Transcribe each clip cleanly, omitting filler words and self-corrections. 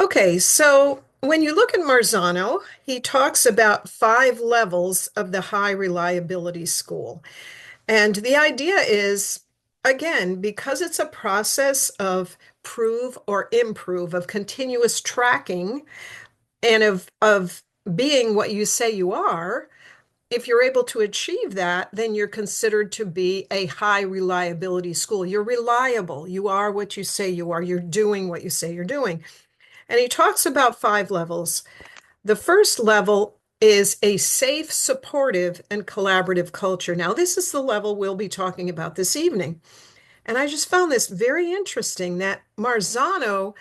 Okay, so when you look at Marzano, he talks about 5 levels of the high reliability school. And the idea is, again, because it's a process of prove or improve, of continuous tracking and of being what you say you are, if you're able to achieve that, then you're considered to be a high reliability school. You're reliable. You are what you say you are. You're doing what you say you're doing. And he talks about 5 levels. The first level is a safe, supportive, and collaborative culture. Now, this is the level we'll be talking about this evening. And I just found this very interesting that Marzano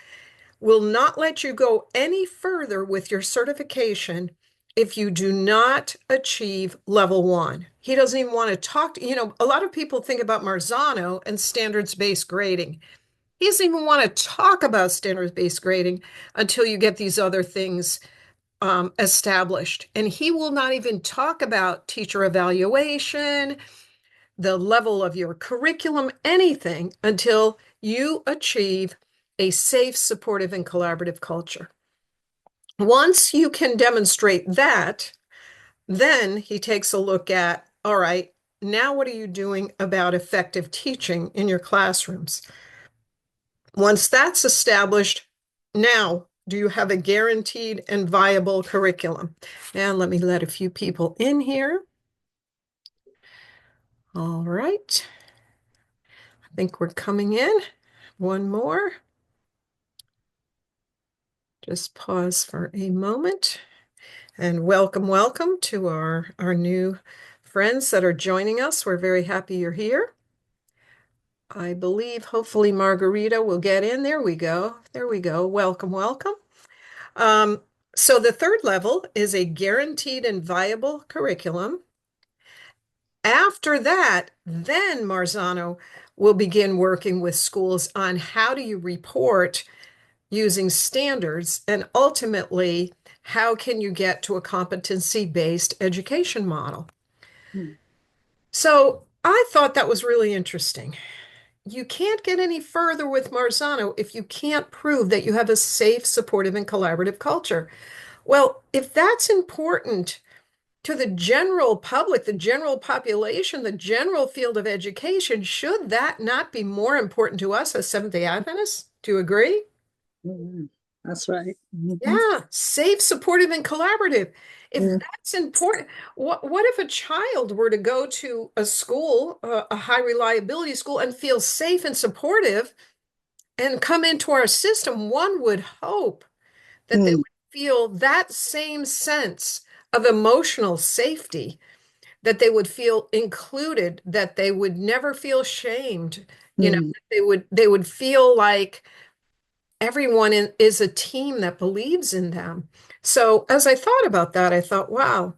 will not let you go any further with your certification if you do not achieve level 1. He doesn't even want to talk to, a lot of people think about Marzano and standards-based grading. He doesn't even want to talk about standards-based grading until you get these other things established. And he will not even talk about teacher evaluation, the level of your curriculum, anything until you achieve a safe, supportive, and collaborative culture. Once you can demonstrate that, then he takes a look at, all right, now what are you doing about effective teaching in your classrooms? Once that's established, now do you have a guaranteed and viable curriculum? And let me let a few people in here. All right. I think we're coming in. One more. Just pause for a moment. And welcome, welcome to our new friends that are joining us. We're very happy you're here. I believe hopefully Margarita will get in. There we go. There we go. Welcome, welcome. Um, so the third level is a guaranteed and viable curriculum. After that, then Marzano will begin working with schools on how do you report using standards, and ultimately, how can you get to a competency-based education model? Mm. So I thought that was really interesting. You can't get any further with Marzano if you can't prove that you have a safe, supportive, and collaborative culture. Well, if that's important to the general public, the general population, the general field of education, should that not be more important to us as Seventh-day Adventists? Do you agree? Mm. That's right. Yeah, safe, supportive, and collaborative. If Mm. that's important, what if a child were to go to a school, a high reliability school, and feel safe and supportive and come into our system? One would hope that they Mm. would feel that same sense of emotional safety, that they would feel included, that they would never feel shamed, Mm. they would feel like is a team that believes in them. So as I thought about that, I thought, wow,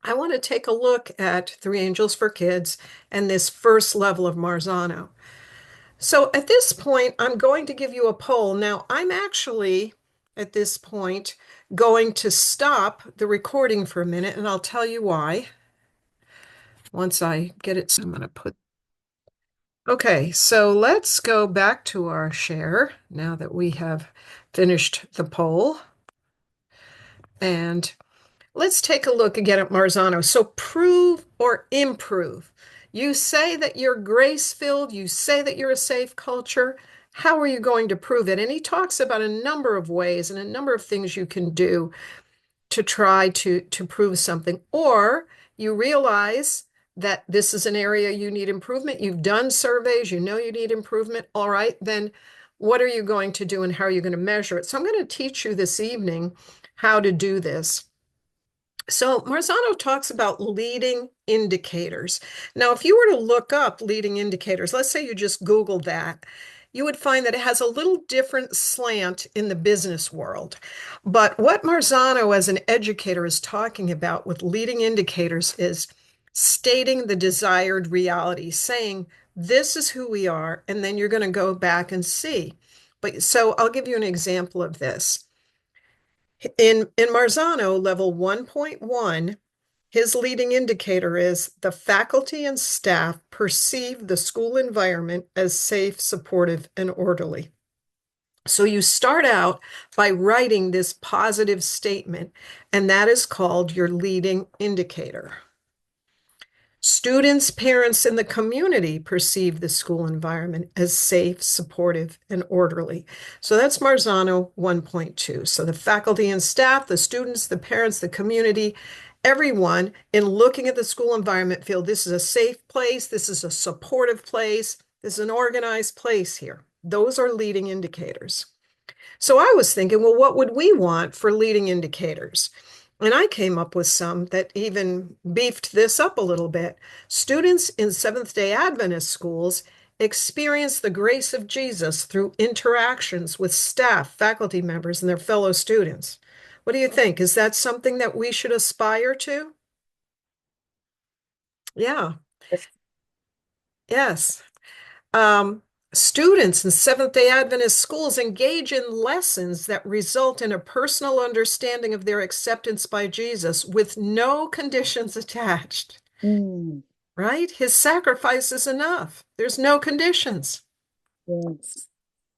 I want to take a look at Three Angels for Kids and this first level of Marzano. So at this point, I'm going to give you a poll. Now, I'm actually at this point going to stop the recording for a minute, and I'll tell you why once I get it. So I'm going to put, okay, so let's go back to our share now that we have finished the poll. And let's take a look again at Marzano. So prove or improve. You say that you're grace-filled, you say that you're a safe culture. How are you going to prove it? And he talks about a number of ways and a number of things you can do to try to prove something. Or you realize that this is an area you need improvement. You've done surveys, you know you need improvement. All right, then what are you going to do and how are you going to measure it? So I'm going to teach you this evening how to do this. So Marzano talks about leading indicators. Now, if you were to look up leading indicators, let's say you just Googled that, you would find that it has a little different slant in the business world. But what Marzano as an educator is talking about with leading indicators is stating the desired reality, saying, this is who we are, and then you're going to go back and see. But so I'll give you an example of this. In Marzano level 1.1, his leading indicator is the faculty and staff perceive the school environment as safe, supportive, and orderly. So you start out by writing this positive statement, and that is called your leading indicator. Students, parents, and the community perceive the school environment as safe, supportive, and orderly. So that's Marzano 1.2. So the faculty and staff, the students, the parents, the community, everyone in looking at the school environment feel this is a safe place, this is a supportive place, this is an organized place here. Those are leading indicators. So I was thinking, well, what would we want for leading indicators? And I came up with some that even beefed this up a little bit. Students in Seventh-day Adventist schools experience the grace of Jesus through interactions with staff, faculty members, and their fellow students. What do you think? Is that something that we should aspire to? Yeah, Yes. yes. Um, Students in Seventh-day Adventist schools engage in lessons that result in a personal understanding of their acceptance by Jesus with no conditions attached, Mm, right? His sacrifice is enough. There's no conditions. yes.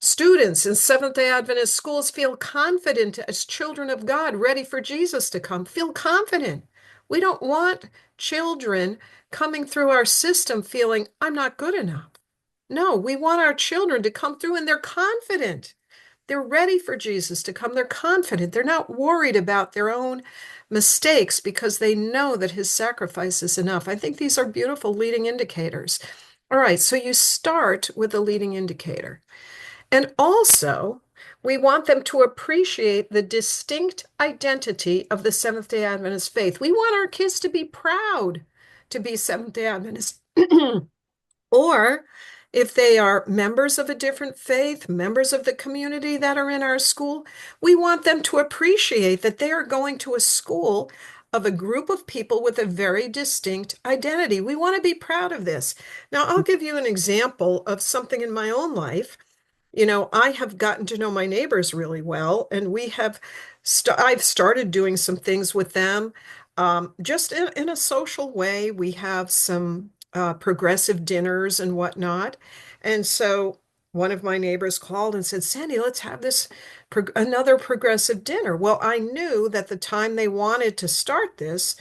Students in Seventh-day Adventist schools feel confident as children of God, ready for Jesus to come. Feel confident. We don't want children coming through our system feeling, I'm not good enough. No, we want our children to come through and they're confident. They're ready for Jesus to come. They're confident. They're not worried about their own mistakes because they know that his sacrifice is enough. I think these are beautiful leading indicators. All right, so you start with a leading indicator. And also, we want them to appreciate the distinct identity of the Seventh-day Adventist faith. We want our kids to be proud to be Seventh-day Adventist. Or if they are members of a different faith, members of the community that are in our school, we want them to appreciate that they are going to a school of a group of people with a very distinct identity. We want to be proud of this. Now, I'll give you an example of something in my own life. I have gotten to know my neighbors really well, and I've started doing some things with them, just in a social way. We have some progressive dinners and whatnot. And so one of my neighbors called and said, Sandy, let's have another progressive dinner. Well, I knew that the time they wanted to start this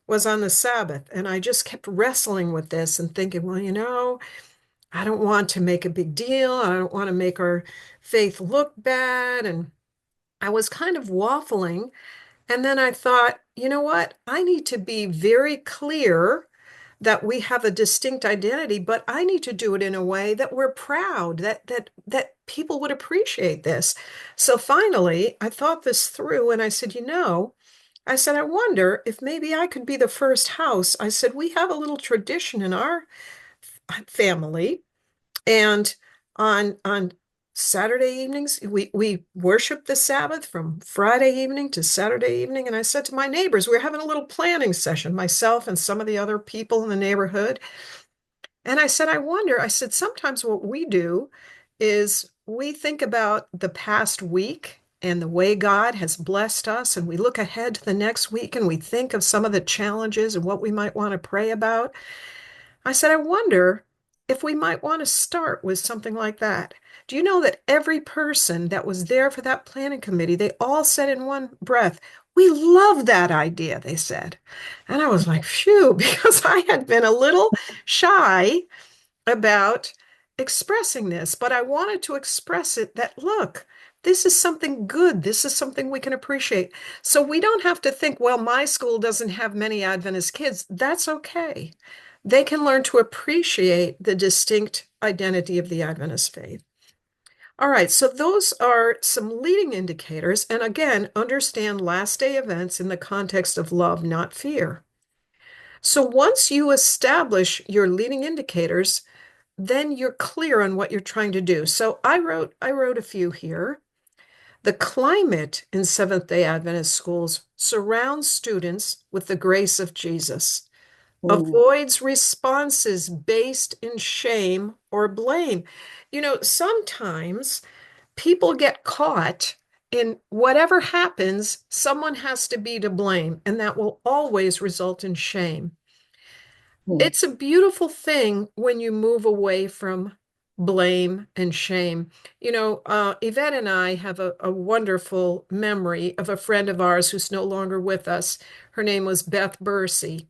was on the Sabbath. And I just kept wrestling with this and thinking, well, I don't want to make a big deal. I don't want to make our faith look bad. And I was kind of waffling. And then I thought, you know what? I need to be very clear that we have a distinct identity, but I need to do it in a way that we're proud, that people would appreciate this. So finally, I thought this through and I said, I said, I wonder if maybe I could be the first house. I said, we have a little tradition in our family and on Saturday evenings, we worship the Sabbath from Friday evening to Saturday evening. And I said to my neighbors, we we're having a little planning session, myself and some of the other people in the neighborhood. And I said, I said, sometimes what we do is we think about the past week and the way God has blessed us, and we look ahead to the next week and we think of some of the challenges and what we might want to pray about. I said, I wonder if we might want to start with something like that. Do you know that every person that was there for that planning committee, they all said in one breath, we love that idea, they said. And I was like, phew, because I had been a little shy about expressing this, but I wanted to express it that, look, this is something good. This is something we can appreciate. So we don't have to think, well, my school doesn't have many Adventist kids. That's okay. They can learn to appreciate the distinct identity of the Adventist faith. All right, so those are some leading indicators. And again, understand last day events in the context of love, not fear. So once you establish your leading indicators, then you're clear on what you're trying to do. So I wrote a few here. The climate in Seventh-day Adventist schools surrounds students with the grace of Jesus, Mm, avoids responses based in shame or blame. Sometimes people get caught in whatever happens, someone has to be to blame, and that will always result in shame. mm, It's a beautiful thing when you move away from blame, and shame. Yvette and I have a wonderful memory of a friend of ours who's no longer with us. Her name was Beth Bursey.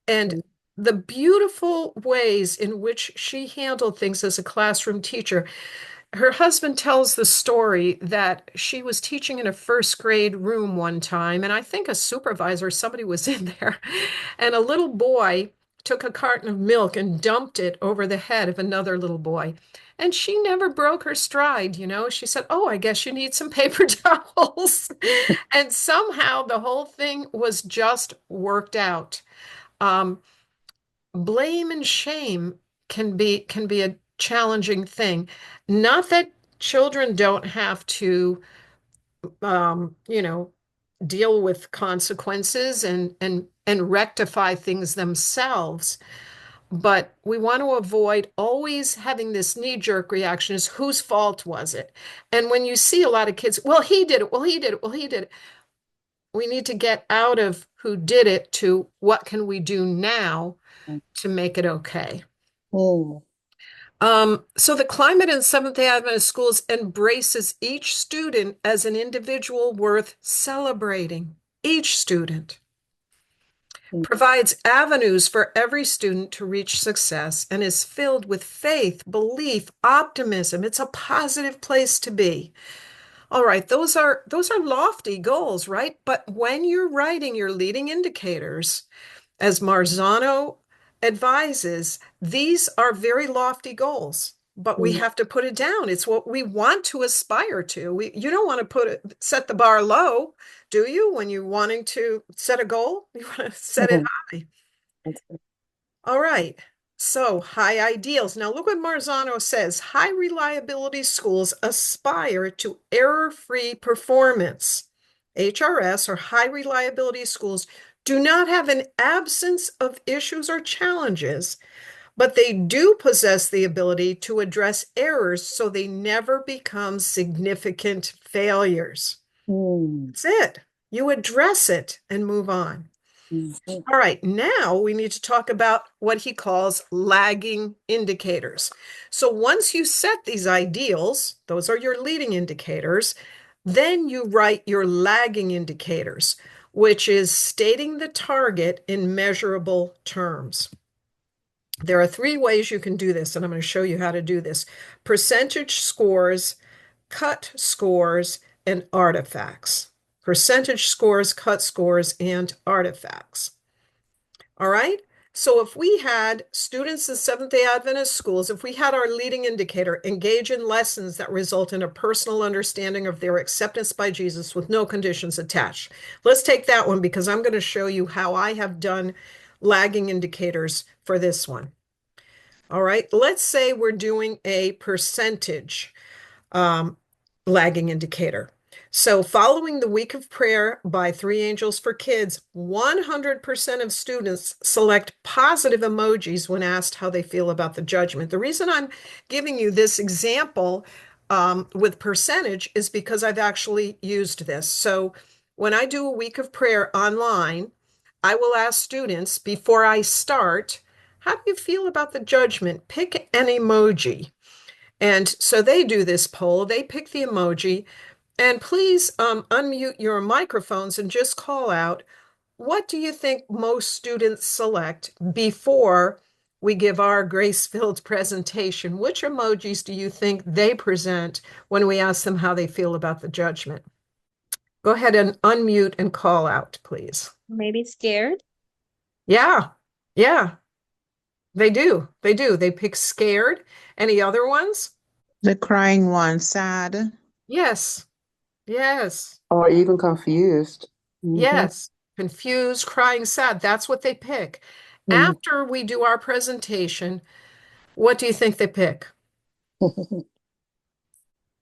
And the beautiful ways in which she handled things as a classroom teacher. Her husband tells the story that she was teaching in a first grade room one time, and I think a supervisor, somebody was in there, and a little boy took a carton of milk and dumped it over the head of another little boy. And she never broke her stride, you know. She said, "Oh, I guess you need some paper towels." And somehow the whole thing was just worked out. Um, Blame and shame can be a challenging thing. Not that children don't have to you know, deal with consequences and rectify things themselves, but we want to avoid always having this knee-jerk reaction is whose fault was it? And when you see a lot of kids, well, he did it, well, he did it, well, he did it. We need to get out of who did it to what can we do now to make it okay. Mm, So the climate in Seventh-day Adventist schools embraces each student as an individual worth celebrating. Each student mm, provides avenues for every student to reach success and is filled with faith, belief, optimism. It's a positive place to be. All right, those are lofty goals, right? But when you're writing your leading indicators, as Marzano advises, these are very lofty goals, but we mm, have to put it down. It's what we want to aspire to. You don't want to set the bar low, do you? When you're wanting to set a goal, you want to set it mhm. high. That's good. All right. So high ideals. Now look what Marzano says. High reliability schools aspire to error-free performance. HRS or high reliability schools do not have an absence of issues or challenges, but they do possess the ability to address errors so they never become significant failures. Mm, That's it. You address it and move on. mhm, All right, now we need to talk about what he calls lagging indicators. So once you set these ideals, those are your leading indicators, then you write your lagging indicators, which is stating the target in measurable terms. There are three ways you can do this, and I'm going to show you how to do this. Percentage scores, cut scores, and artifacts. Percentage scores, cut scores, and artifacts. All right. So if we had students in Seventh-day Adventist schools, if we had our leading indicator engage in lessons that result in a personal understanding of their acceptance by Jesus with no conditions attached. Let's take that one because I'm going to show you how I have done lagging indicators for this one. All right. Let's say we're doing a percentage um, lagging indicator. So, following the week of prayer by Three Angels for Kids, 100% of students select positive emojis when asked how they feel about the judgment. The reason I'm giving you this example with percentage is because I've actually used this. So, when I do a week of prayer online, I will ask students before I start, how do you feel about the judgment? Pick an emoji. And so they do this poll, they pick the emoji, and please unmute your microphones and just call out, what do you think most students select before we give our grace-filled presentation? Which emojis do you think they present when we ask them how they feel about the judgment? Go ahead and unmute and call out, please. Maybe scared. Yeah, yeah, they do. They do. They pick scared. Any other ones? The crying one, sad. Yes, yes. Or even confused. mhm, Yes, confused, crying, sad. That's what they pick. mm. After we do our presentation, what do you think they pick?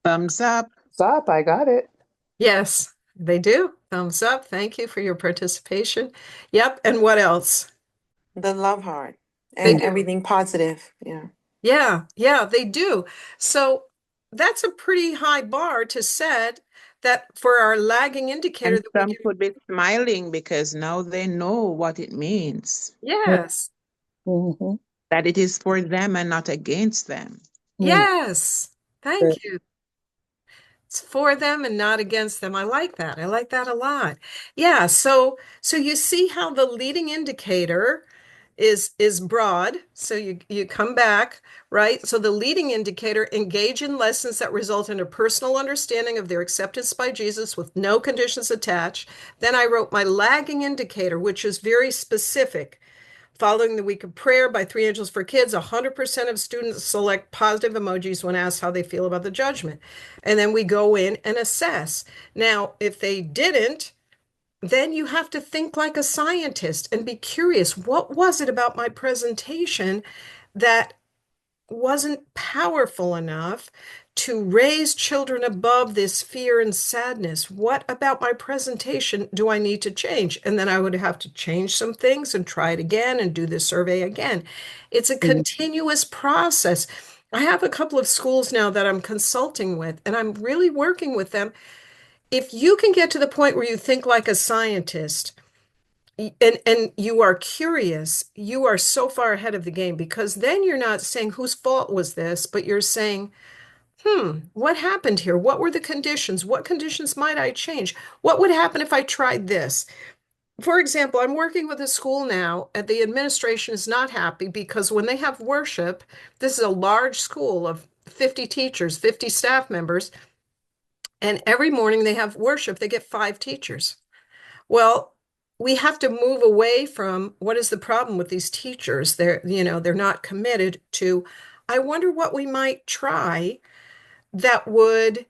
Thumbs up. Stop, I got it. Yes, they do. Thumbs up. Thank you for your participation. Yep. And what else? The love heart They and do. everything positive. Yeah. Yeah, yeah, they do. So that's a pretty high bar to set that for our lagging indicator And that we some give. could be smiling because now they know what it means, Yes. Mhm, that it is for them and not against them. Yes. Right. Thank you. It's for them and not against them. I like that. I like that a lot. Yeah, so you see how the leading indicator is broad. So you come back, right? So the leading indicator engage in lessons that result in a personal understanding of their acceptance by Jesus with no conditions attached. Then I wrote my lagging indicator, which is very specific. Following the week of prayer by Three Angels for Kids, 100% of students select positive emojis when asked how they feel about the judgment. And then we go in and assess. Now, if they didn't, then you have to think like a scientist and be curious. What was it about my presentation that wasn't powerful enough to raise children above this fear and sadness? What about my presentation do I need to change? And then I would have to change some things and try it again and do the survey again. It's a continuous process. I have a couple of schools now that I'm consulting with, and I'm really working with them. If you can get to the point where you think like a scientist, and you are curious, you are so far ahead of the game because then you're not saying whose fault was this, but you're saying, what happened here? What were the conditions? What conditions might I change? What would happen if I tried this? For example, I'm working with a school now, and the administration is not happy because when they have worship, this is a large school of 50 teachers, 50 staff members, and every morning they have worship, they get 5 teachers. Well, we have to move away from what is the problem with these teachers? They're not committed to, I wonder what we might try that would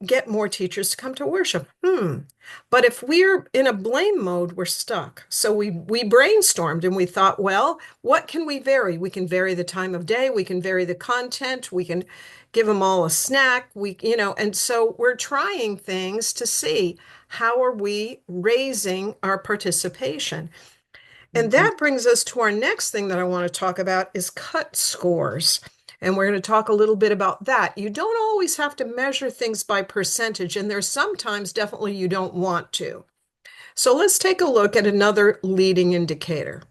get more teachers to come to worship. But if we're in a blame mode, we're stuck. So we brainstormed and we thought, well, what can we vary? We can vary the time of day, we can vary the content, we can give them all a snack, and so we're trying things to see how are we raising our participation. And that brings us to our next thing that I want to talk about is cut scores. And we're going to talk a little bit about that. You don't always have to measure things by percentage, and there's sometimes definitely you don't want to. So let's take a look at another leading indicator.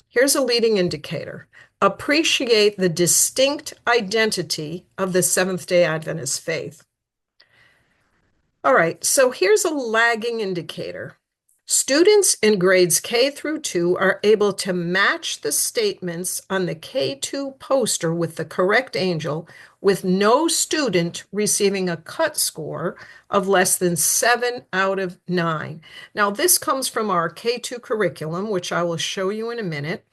Here's a leading indicator. Appreciate the distinct identity of the Seventh-day Adventist faith. All right, so here's a lagging indicator. Students in grades K through 2 are able to match the statements on the K2 poster with the correct angel, with no student receiving a cut score of less than 7 out of 9. Now, this comes from our K2 curriculum, which I will show you in a minute.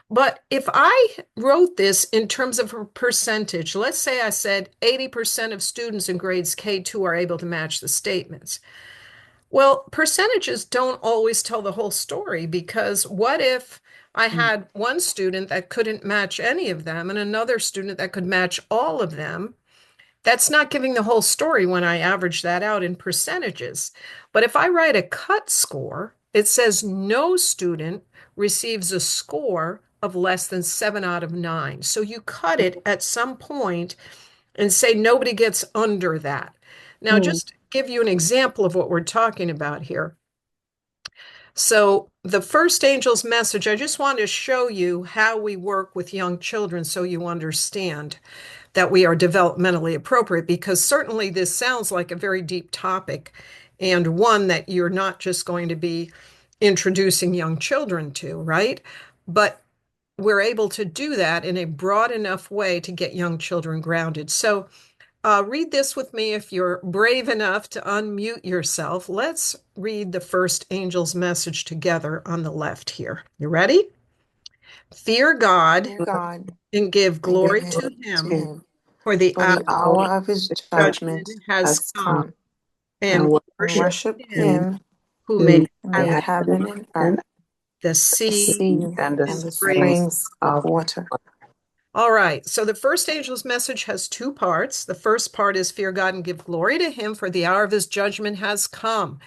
But if I wrote this in terms of a percentage, let's say I said 80% of students in grades K2 are able to match the statements. Well, percentages don't always tell the whole story because what if I had one student that couldn't match any of them and another student that could match all of them? That's not giving the whole story when I average that out in percentages. But if I write a cut score, it says no student receives a score of less than 7 out of 9. So you cut it at some point and say nobody gets under that. Now, just to give you an example of what we're talking about here. So the first angel's message, I just want to show you how we work with young children so you understand that we are developmentally appropriate, because certainly this sounds like a very deep topic and one that you're not just going to be introducing young children to, right? But we're able to do that in a broad enough way to get young children grounded. So read this with me if you're brave enough to unmute yourself. Let's read the first angel's message together on the left here. You ready? Fear God Fear God and give and give glory him to to him, him. for the For hour the hour of his of judgment judgment has has come, come. and And worship worship him him who who made who made heaven, heaven and earth, the the sea, sea, And the and the springs. springs springs of of water. All right, so the first angel's message has 2 parts. The first part is fear God and give glory to him, for the hour of his judgment has come.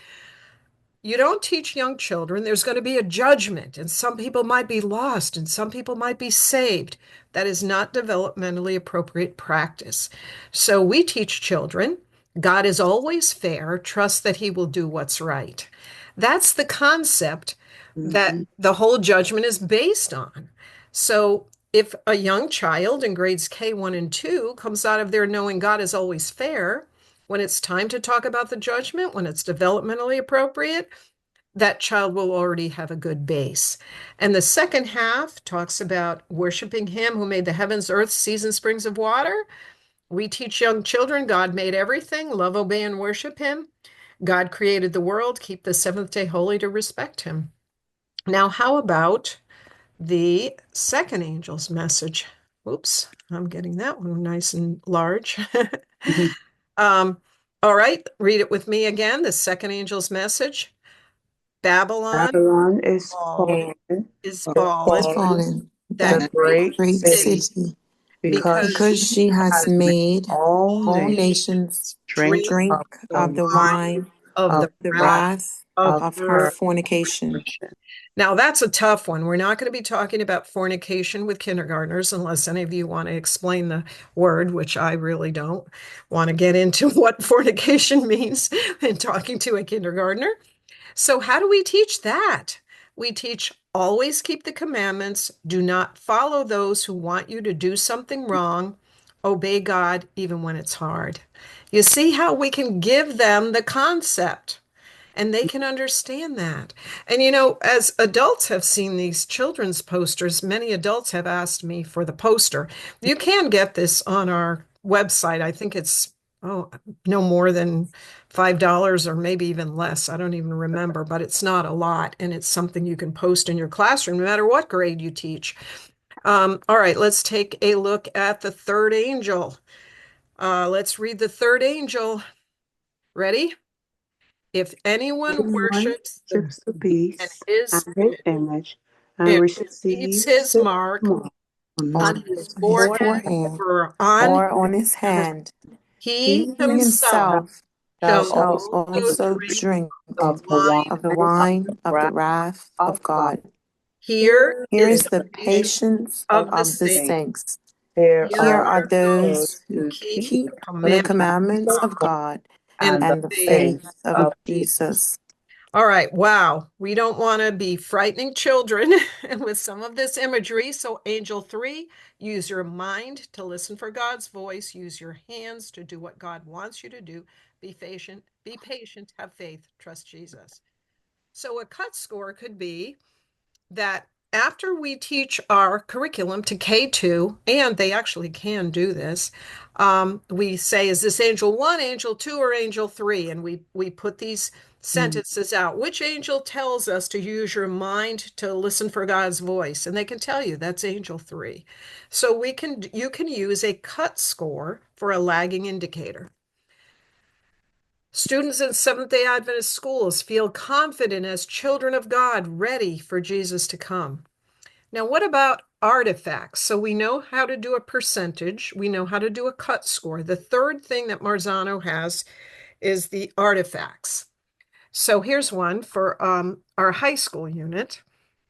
You don't teach young children there's going to be a judgment, and some people might be lost and some people might be saved. That is not developmentally appropriate practice. So we teach children God is always fair, trust that he will do what's right. That's the concept that the whole judgment is based on. So if a young child in grades K1 and 2 comes out of there knowing God is always fair, when it's time to talk about the judgment, when it's developmentally appropriate, that child will already have a good base. And the second half talks about worshiping Him who made the heavens, earth, seas, and springs of water. We teach young children God made everything, love, obey, and worship Him. God created the world, keep the seventh day holy to respect Him. Now, how about the second angel's message? Oops, I'm getting that one nice and large. Mhm. um, all right, read it with me again. The second angel's message. Babylon Babylon is fall fallen, is is fallen, Is fallen, fallen, that the that great great great city, city, city, because because because she she has has made made all all all nations nations drink drink of drink the of the the wine wine wine of of the of the wrath wrath wrath of of of her her. her fornication. fornication. Now, that's a tough one. We're not going to be talking about fornication with kindergartners unless any of you want to explain the word, which I really don't want to get into what fornication means in talking to a kindergartner. So, how do we teach that? We teach always keep the commandments, do not follow those who want you to do something wrong, obey God even when it's hard. You see how we can give them the concept and they can understand that. And as adults have seen these children's posters, many adults have asked me for the poster. You can get this on our website. I think it's no more than $5 or maybe even less. I don't even remember, but it's not a lot. And it's something you can post in your classroom, no matter what grade you teach. All right, let's take a look at the third angel. Let's read the third angel. Ready? If anyone Anyone worships the worships the and beast his and his image, image and and receives receives his his mark mark on On on his his his forehead forehead, forehead or on or on his his, hand, he he himself himself himself shall shall shall also also also drink drink the of the wine of the wine of wine the of the wrath wrath of of God. God. Here Here Here is is is the the the patience patience of of the the of the saints. saints. saints. Here Here Here are are are those those those who who who keep keep keep the the the commandments commandments of of commandments God God and and the the and the faith faith faith of of of Jesus. Jesus. All right, wow. We don't want to be frightening children with some of this imagery. So, Angel 3, use your mind to listen for God's voice, use your hands to do what God wants you to do. Be patient, have faith, trust Jesus. So, a cut score could be that after we teach our curriculum to K2, and they actually can do this, we say, is this angel one, angel two, or angel three? And we put these sentences out. Which angel tells us to use your mind to listen for God's voice? And they can tell you that's angel three. So you can use a cut score for a lagging indicator. Students in Seventh-day Adventist schools feel confident as children of God, ready for Jesus to come. Now, what about artifacts? So we know how to do a percentage. We know how to do a cut score. The third thing that Marzano has is the artifacts. So here's one for our high school unit.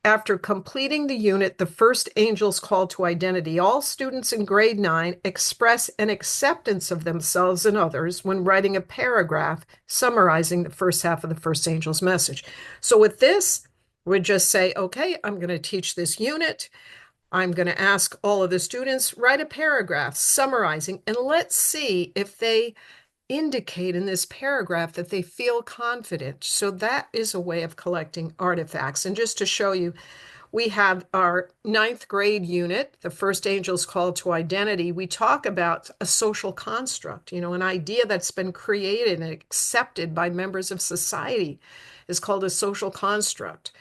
After completing the unit, the first angel's call to identity, all students in grade 9 express an acceptance of themselves and others when writing a paragraph summarizing the first half of the first angel's message. So with this, we just say, okay, I'm going to teach this unit. I'm going to ask all of the students, write a paragraph summarizing, and let's see if they indicate in this paragraph that they feel confident. So that is a way of collecting artifacts. And just to show you, we have our ninth grade unit, the first angel's call to identity. We talk about a social construct, an idea that's been created and accepted by members of society is called a social construct.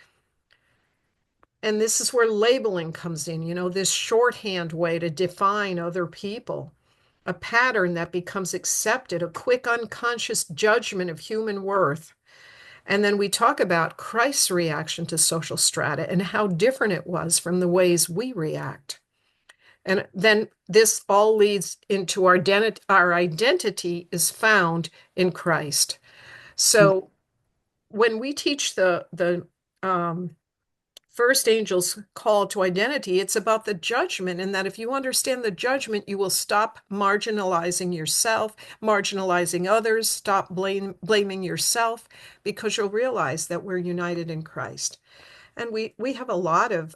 And this is where labeling comes in, this shorthand way to define other people, a pattern that becomes accepted, a quick unconscious judgment of human worth. And then we talk about Christ's reaction to social strata and how different it was from the ways we react. And then this all leads into our identity is found in Christ. So when we teach the first angel's call to identity, it's about the judgment, and that if you understand the judgment, you will stop marginalizing yourself, marginalizing others, stop blaming yourself, because you'll realize that we're united in Christ. And we have a lot of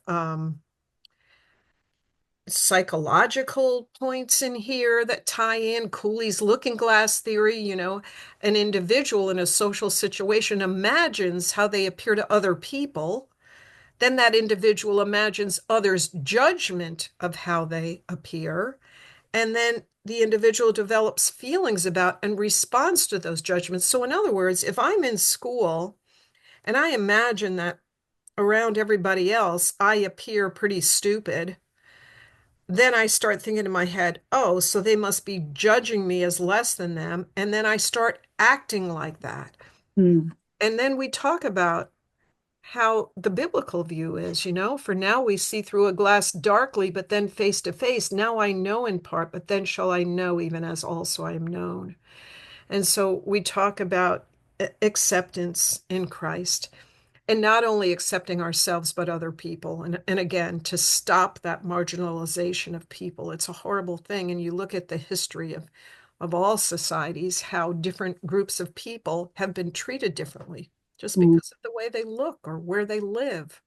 psychological points in here that tie in. Cooley's looking glass theory, an individual in a social situation imagines how they appear to other people. Then that individual imagines others' judgment of how they appear. And then the individual develops feelings about and responds to those judgments. So, in other words, if I'm in school and I imagine that around everybody else, I appear pretty stupid, then I start thinking in my head, oh, so they must be judging me as less than them. And then I start acting like that. Mm. And then we talk about how the biblical view is, for now we see through a glass darkly, but then face to face. Now I know in part, but then shall I know even as also I am known. And so we talk about acceptance in Christ. And not only accepting ourselves, but other people. And again, to stop that marginalization of people. It's a horrible thing. And you look at the history of all societies, how different groups of people have been treated differently just Mm. because of the way they look or where they live.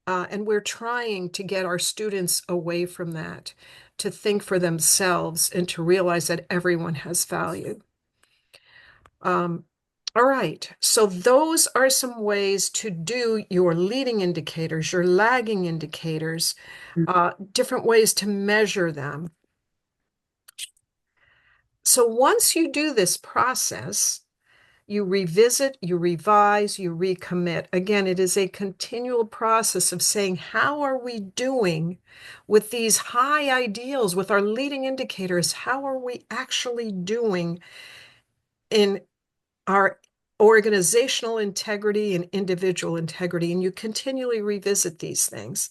And we're trying to get our students away from that, to think for themselves and to realize that everyone has value. Um, all right, so those are some ways to do your leading indicators, your lagging indicators, different ways to measure them. So once you do this process, you revisit, you revise, you recommit. Again, it is a continual process of saying, how are we doing with these high ideals, with our leading indicators? How are we actually doing in our organizational integrity and individual integrity? And you continually revisit these things.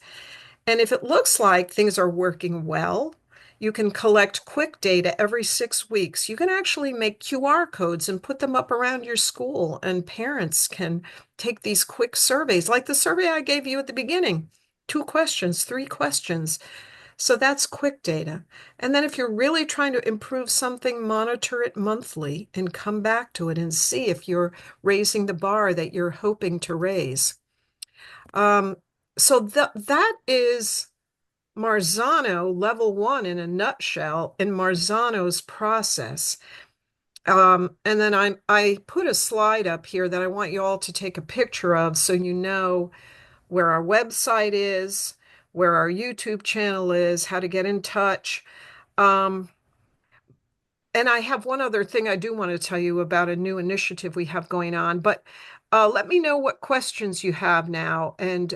And if it looks like things are working well, you can collect quick data every 6 weeks. You can actually make QR codes and put them up around your school, and parents can take these quick surveys, like the survey I gave you at the beginning. 2 questions, 3 questions. So that's quick data. And then if you're really trying to improve something, monitor it monthly and come back to it and see if you're raising the bar that you're hoping to raise. Um, so that is Marzano level 1 in a nutshell in Marzano's process. And then I put a slide up here that I want you all to take a picture of so you know where our website is, where our YouTube channel is, how to get in touch. Um, and I have one other thing I do want to tell you about a new initiative we have going on, but let me know what questions you have now. And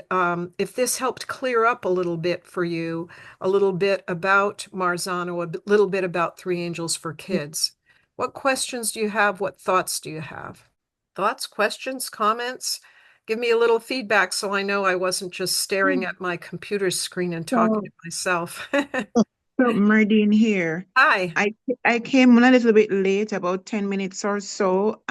if this helped clear up a little bit for you, a little bit about Marzano, little bit about Three Angels for Kids. What questions do you have? What thoughts do you have? Thoughts, questions, comments? Give me a little feedback so I know I wasn't just staring at my computer screen and talking So, to myself. so Merdine here. Hi. I came on a little bit late, about 10 minutes or so.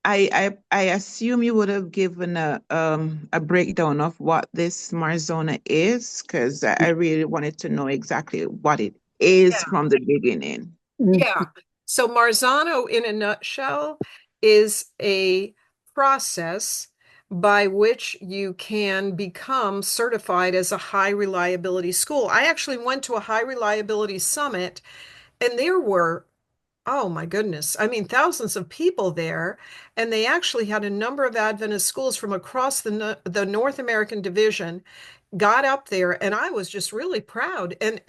I assume you would have given a breakdown of what this Marzona is, because I really wanted to know exactly what it is from the beginning. Mm. Yeah. So Marzano, in a nutshell, is a process by which you can become certified as a high reliability school. I actually went to a high reliability summit, and there were, oh my goodness, I mean, thousands of people there. And they actually had a number of Adventist schools from across the North American division got up there, and I was just really proud. And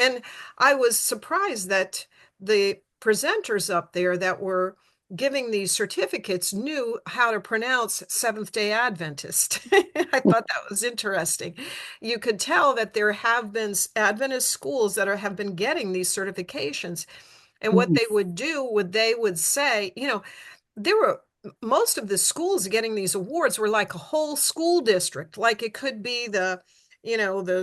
I was surprised that the presenters up there that were giving these certificates knew how to pronounce Seventh-day Adventist. I thought that was interesting. You could tell that there have been Adventist schools that have been getting these certifications. And what Mm. they would do, they would say, there were most of the schools getting these awards were like a whole school district, like it could be the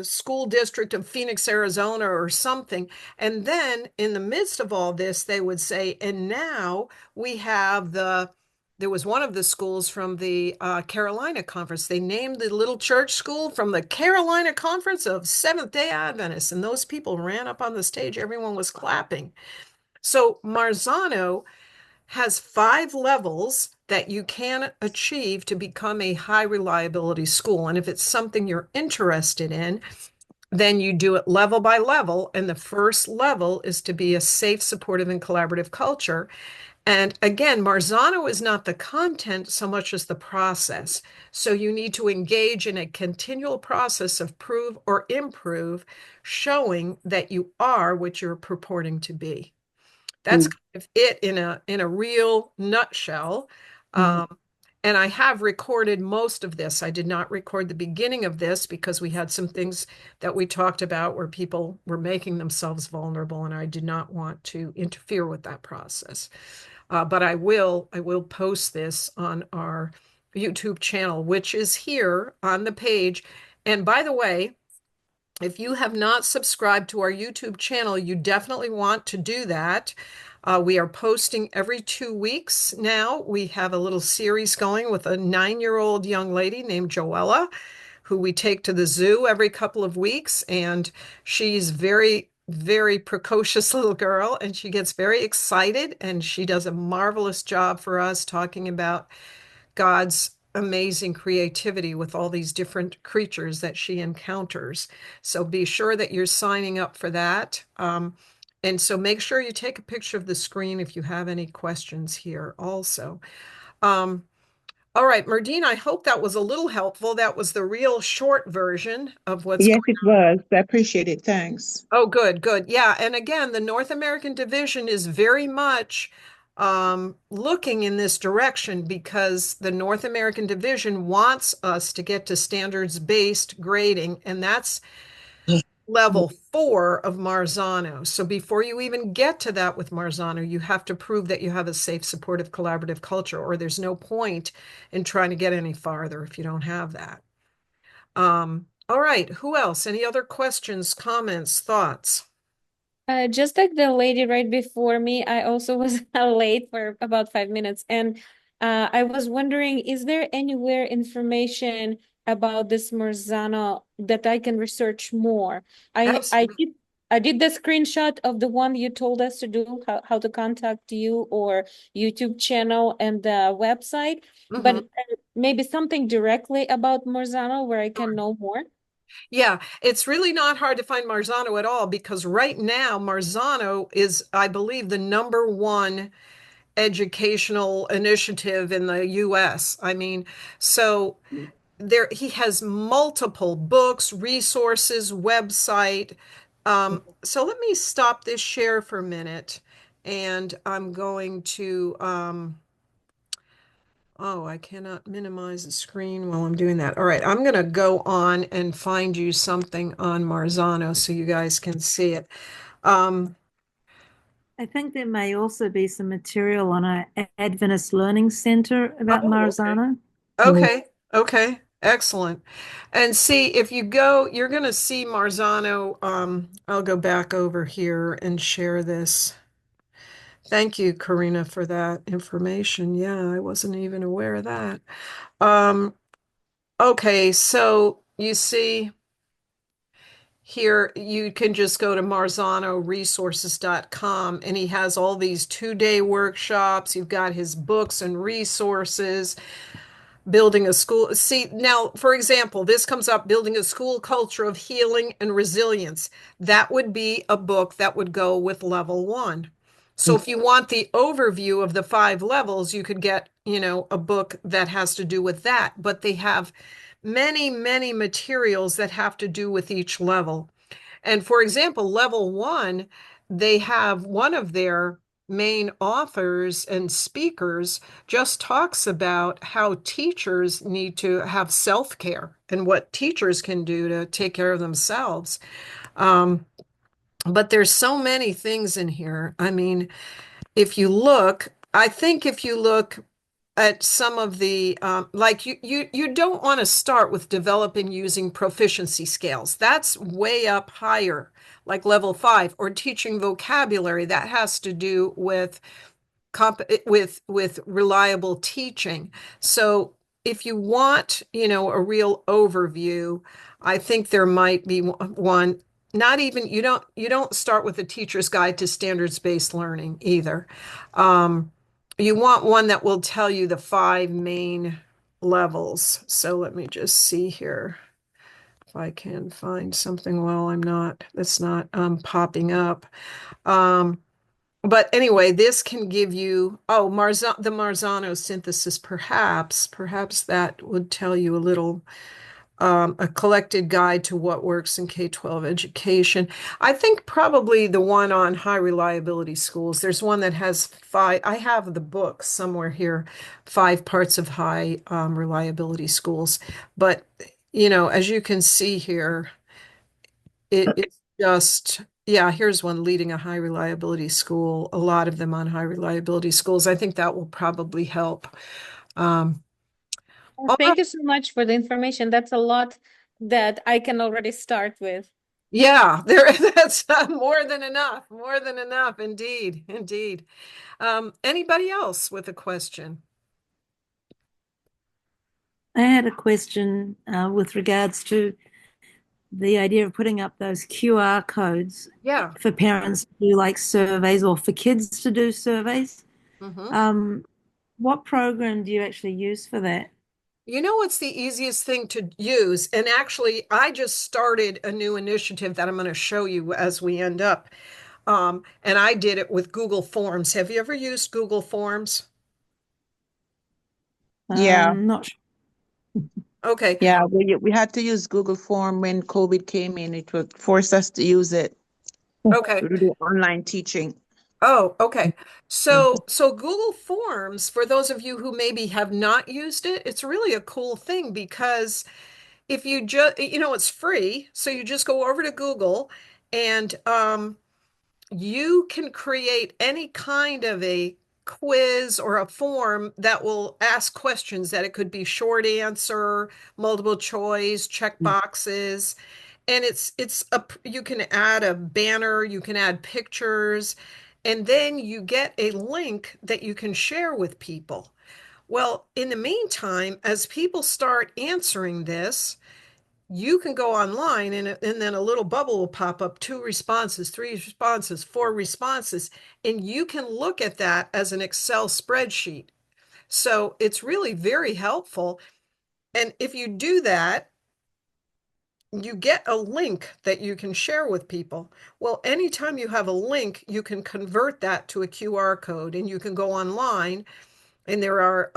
school district of Phoenix, Arizona or something. And then in the midst of all this, they would say, and now we have there was one of the schools from the Carolina Conference. They named the little church school from the Carolina Conference of Seventh-day Adventists. And those people ran up on the stage. Everyone was clapping. So Marzano has 5 levels that you can achieve to become a high reliability school. And if it's something you're interested in, then you do it level by level. And the first level is to be a safe, supportive, and collaborative culture. And again, Marzano is not the content so much as the process. So you need to engage in a continual process of prove or improve, showing that you are what you're purporting to be. That's Mm, kind of it in a real nutshell. mm, Um, and I have recorded most of this. I did not record the beginning of this because we had some things that we talked about where people were making themselves vulnerable, and I did not want to interfere with that process. But I will post this on our YouTube channel, which is here on the page. And by the way, if you have not subscribed to our YouTube channel, you definitely want to do that. We are posting every 2 weeks now. We have a little series going with a 9-year-old young lady named Joella, who we take to the zoo every couple of weeks. And she's very precocious little girl, and she gets very excited, and she does a marvelous job for us talking about God's amazing creativity with all these different creatures that she encounters. So be sure that you're signing up for that. And so make sure you take a picture of the screen if you have any questions here also. Um, all right, Merdine, I hope that was a little helpful. That was the real short version of what's Yes, going it was. I appreciate it. Thanks. Oh, good, good. Yeah. And again, the North American division is very much looking in this direction because the North American division wants us to get to standards-based grading, and that's mm, level 4 of Marzano. So before you even get to that with Marzano, you have to prove that you have a safe, supportive, collaborative culture, or there's no point in trying to get any farther if you don't have that. All right. Who else? Any other questions, comments, thoughts? Just like the lady right before me, I also was late for about 5 minutes, and I was wondering, is there anywhere information about this Marzano that I can research more? I I Absolutely. did I did the screenshot of the one you told us to do, how to contact you or YouTube channel and the website, but Mhm. maybe something directly about Marzano where I can Sure. know more. Yeah, it's really not hard to find Marzano at all because right now Marzano is, I believe, the number one educational initiative in the US. I mean, so there he has multiple books, resources, website. So let me stop this share for a minute, and I'm going to Oh, I cannot minimize the screen while I'm doing that. All right, I'm going to go on and find you something on Marzano so you guys can see it. Um, I think there may also be some material on a Adventist Learning Center about oh, okay. Marzano. mm, Okay, okay, excellent. And see, if you go, you're going to see Marzano. I'll go back over here and share this. Thank you, Karina, for that information. Yeah, I wasn't even aware of that. Um, okay, so you see. Here, you can just go to marzanoresources.com and he has all these 2-day workshops. You've got his books and resources, building a school. See, now, for example, this comes up building a school culture of healing and resilience. That would be a book that would go with level 1. So mm, if you want the overview of the 5 levels, you could get, a book that has to do with that. But they have many materials that have to do with each level. And for example, level 1, they have one of their main authors and speakers just talks about how teachers need to have self-care and what teachers can do to take care of themselves. Um, but there's so many things in here. I mean, if you look, I think if you look at some of the like you don't want to start with developing using proficiency scales. That's way up higher, like level 5, or teaching vocabulary. That has to do with with reliable teaching. So if you want, a real overview, I think there might be one. Not even you don't start with a teacher's guide to standards-based learning either. You want one that will tell you the 5 main levels. So let me just see here. if I can find something while that's not popping up. Um, but anyway, this can give you, oh, the Marzano synthesis, perhaps that would tell you a little, a collected guide to what works in K-12 education. I think probably the one on high reliability schools. There's one that has five, I have the book somewhere here, five parts of high reliability schools. But, as you can see here, it's just, yeah, here's one leading a high reliability school, a lot of them on high reliability schools. I think that will probably help. Um, Well, all right. thank you so much for the information. That's a lot that I can already start with. Yeah, that's more than enough, indeed, indeed. Anybody else with a question? I had a question with regards to the idea of putting up those QR codes Yeah. for parents to do like surveys or for kids to do surveys. Hmm. Um, what program do you actually use for that? You know what's the easiest thing to use? And actually, I just started a new initiative that I'm going to show you as we end up. And I did it with Google Forms. Have you ever used Google Forms? Yeah, Not sure. Okay. yeah. We had to use Google Form when COVID came in. It would force us to use it Okay. to do online teaching. Oh, okay. So Google Forms, for those of you who maybe have not used it, it's really a cool thing because if you just, it's free. So you just go over to Google and you can create any kind of a quiz or a form that will ask questions that it could be short answer, multiple choice, check boxes. And you can add a banner, you can add pictures, and then you get a link that you can share with people. Well, in the meantime, as people start answering this, you can go online and then a little bubble will pop up, two responses, three responses, four responses, and you can look at that as an Excel spreadsheet. So it's really very helpful. And if you do that, you get a link that you can share with people. Well, anytime you have a link, you can convert that to a QR code and you can go online. And there are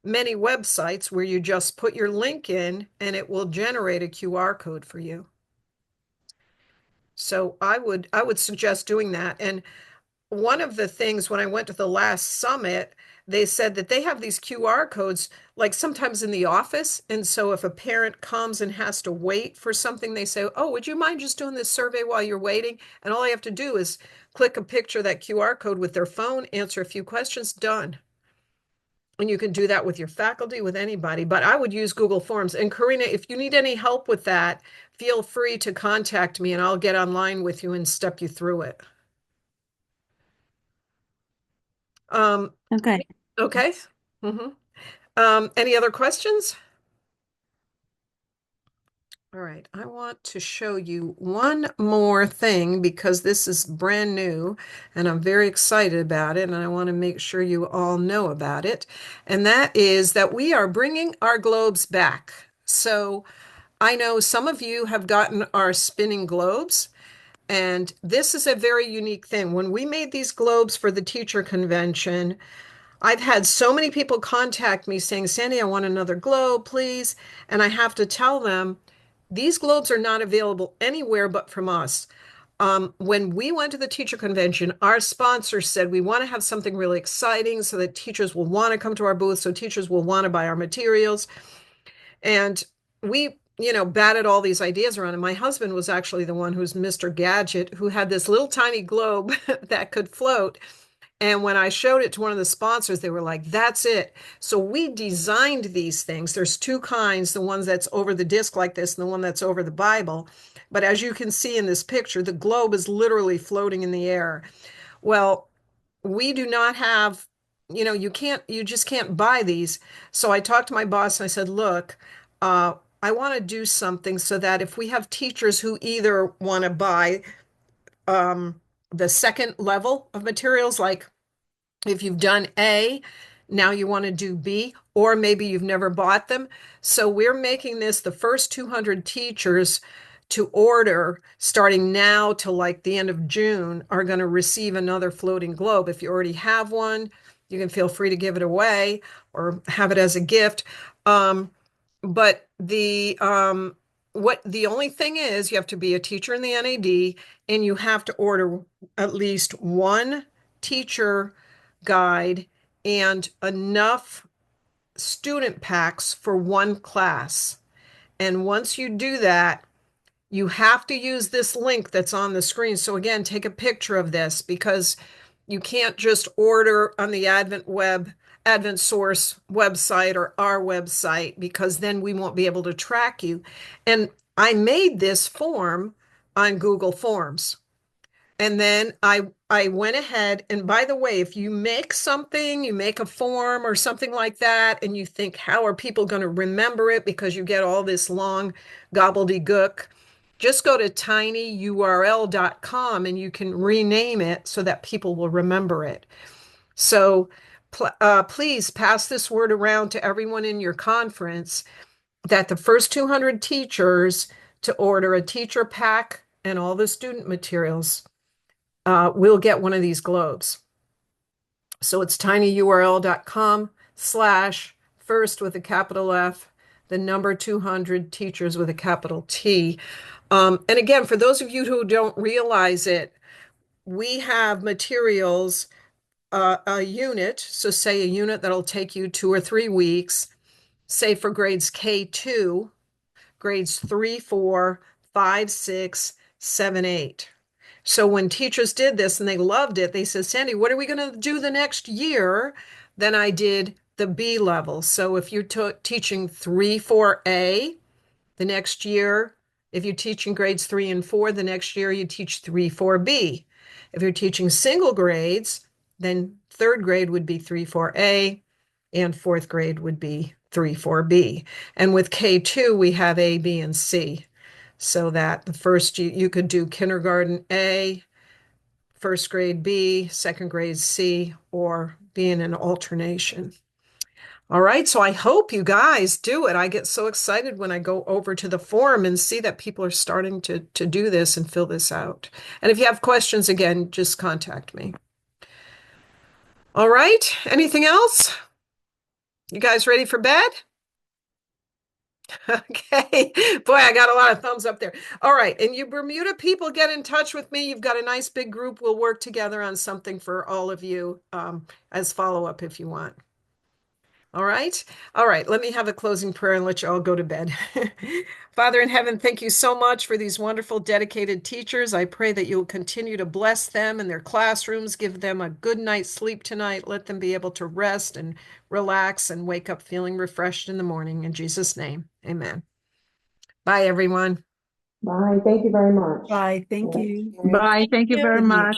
many websites where you just put your link in and it will generate a QR code for you. So I would suggest doing that. And one of the things when I went to the last summit, they said that they have these QR codes like sometimes in the office. And so if a parent comes and has to wait for something, they say, "Oh, would you mind just doing this survey while you're waiting?" And all they have to do is click a picture of that QR code with their phone, answer a few questions, done. And you can do that with your faculty, with anybody. But I would use Google Forms. And Karina, if you need any help with that, feel free to contact me and I'll get online with you and step you through it. Um, Okay. okay. Hmm. Any other questions? All right, I want to show you one more thing because this is brand new and I'm very excited about it and I want to make sure you all know about it. And that is that we are bringing our globes back. So I know some of you have gotten our spinning globes, and this is a very unique thing. When we made these globes for the teacher convention, I've had so many people contact me saying, "Sandy, I want another globe, please." And I have to tell them, these globes are not available anywhere but from us. When we went to the teacher convention, our sponsor said we want to have something really exciting so that teachers will want to come to our booth, so teachers will want to buy our materials. And we, batted all these ideas around. And my husband was actually the one who's Mr. Gadget, who had this little tiny globe that could float. And when I showed it to one of the sponsors, they were like, "That's it." So we designed these things. There's two kinds, the ones that's over the disc like this and the one that's over the Bible. But as you can see in this picture, the globe is literally floating in the air. Well, we do not have, you just can't buy these. So I talked to my boss and I said, "Look, I want to do something so that if we have teachers who either want to buy the second level of materials, like if you've done A, now you want to do B, or maybe you've never bought them. So we're making this the first 200 teachers to order starting now till like the end of June are going to receive another floating globe. If you already have one, you can feel free to give it away or have it as a gift. But the only thing is you have to be a teacher in the NAD and you have to order at least one teacher guide and enough student packs for one class. And once you do that, you have to use this link that's on the screen. So again, take a picture of this because you can't just order on the Advent Source website or our website because then we won't be able to track you. And I made this form on Google Forms. And then I went ahead, and by the way, if you make something, you make a form or something like that, and you think, how are people going to remember it because you get all this long gobbledygook, just go to tinyurl.com and you can rename it so that people will remember it. So please pass this word around to everyone in your conference that the first 200 teachers to order a teacher pack and all the student materials will get one of these globes. So it's tinyurl.com/first with a capital F, the number 200 teachers with a capital T. And again, for those of you who don't realize it, we have materials, a unit, so say a unit that'll take you 2 or 3 weeks, say for grades K2, grades 3, 4, 5, 6, 7, 8. So when teachers did this and they loved it, they said, Sandy, what are we going to do the next year? Then I did the B level. So if you're teaching 3, 4A, the next year, if you're teaching grades 3 and 4, the next year you teach 3, 4B. If you're teaching single grades, then third grade would be 3, 4A, and fourth grade would be 3, 4B. And with K2, we have A, B, and C. So that the first you could do kindergarten A, first grade B, second grade C, or be in an alternation. All right, so I hope you guys do it. I get so excited when I go over to the forum and see that people are starting to do this and fill this out. And if you have questions, again, just contact me. All right, anything else? You guys ready for bed? Okay. Boy, I got a lot of thumbs up there. All right. And you Bermuda people, get in touch with me. You've got a nice big group. We'll work together on something for all of you as follow-up if you want. All right. All right. Let me have a closing prayer and let you all go to bed. Father in heaven, thank you so much for these wonderful, dedicated teachers. I pray that you'll continue to bless them in their classrooms, give them a good night's sleep tonight. Let them be able to rest and relax and wake up feeling refreshed in the morning. In Jesus' name, amen. Bye, everyone. Bye. Thank you very much. Bye. Thank Thank you. you. Bye. Thank you very Good news. much.